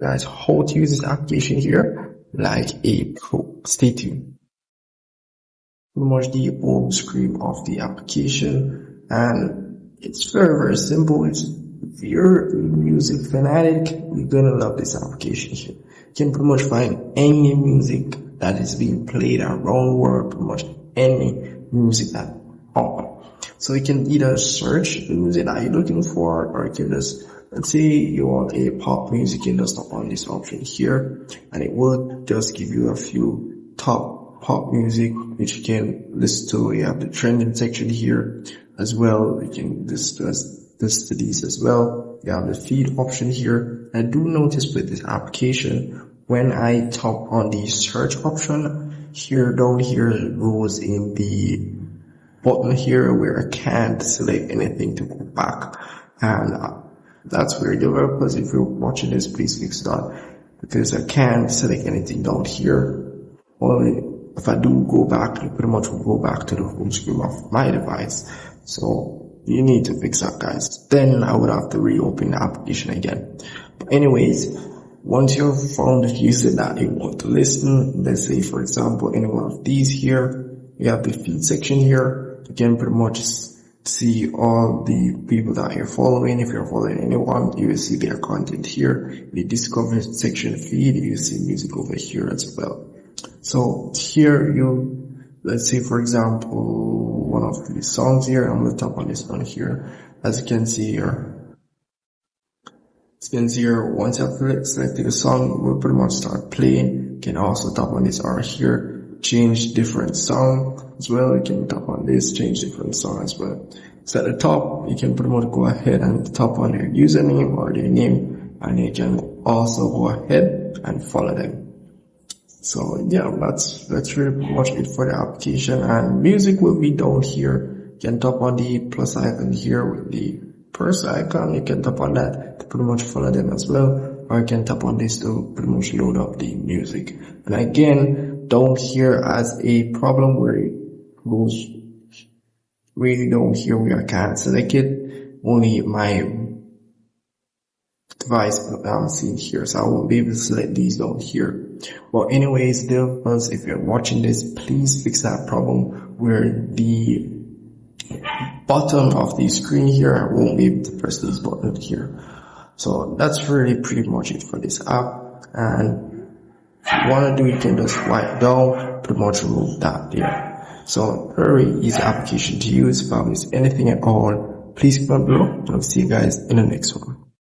guys how to use this application here like a pro. Stay tuned. Pretty much the home screen of the application, and it's very simple. If you're a music fanatic, you're gonna love this application here. You can pretty much find any music that is being played around the world, pretty much any music that so you can either search the music that you're looking for, or you can just, let's say you want a pop music, you can just tap on this option here, and it will just give you a few top pop music which you can listen to. You have the trending section here as well. You can listen to these as well. You have the feed option here. I do notice with this application, when I tap on the search option here, down here, it goes in the button here where I can't select anything to go back, and that's weird. Developers, if you're watching this, please fix that, because I can't select anything down here. Only if I do go back, it pretty much will go back to the home screen of my device. So you need to fix that, guys. Then I would have to reopen the application again. But anyways, once you've found the user that you want to listen, let's say for example any one of these here, you have the feed section here. You can pretty much see all the people that you're following. If you're following anyone, you will see their content here. The discover section feed, you see music over here as well. So here let's say for example one of the songs here, I'm going to tap on this one here. As you can see here, once I've selected a song, we'll pretty much start playing. You can also tap on this R here, change different song as well. You can tap on this, change different song as well. So at the top, you can pretty much go ahead and tap on their username or their name, and you can also go ahead and follow them. So yeah, that's really pretty much it for the application, and music will be down here. You can tap on the plus icon here with the purse icon. You can tap on that to pretty much follow them as well, or you can tap on this to pretty much load up the music. And again, down here as a problem where it goes really down here where I can't select it, only my device I'm seeing here, so I won't be able to select these down here. Well, anyways, developers, if you're watching this, please fix that problem where the bottom of the screen here, I won't be able to press these buttons here. So that's really pretty much it for this app, and if you want to do it, you can just wipe down, pretty much remove that there. So very easy application to use. If I miss anything at all, please comment below, and I'll see you guys in the next one.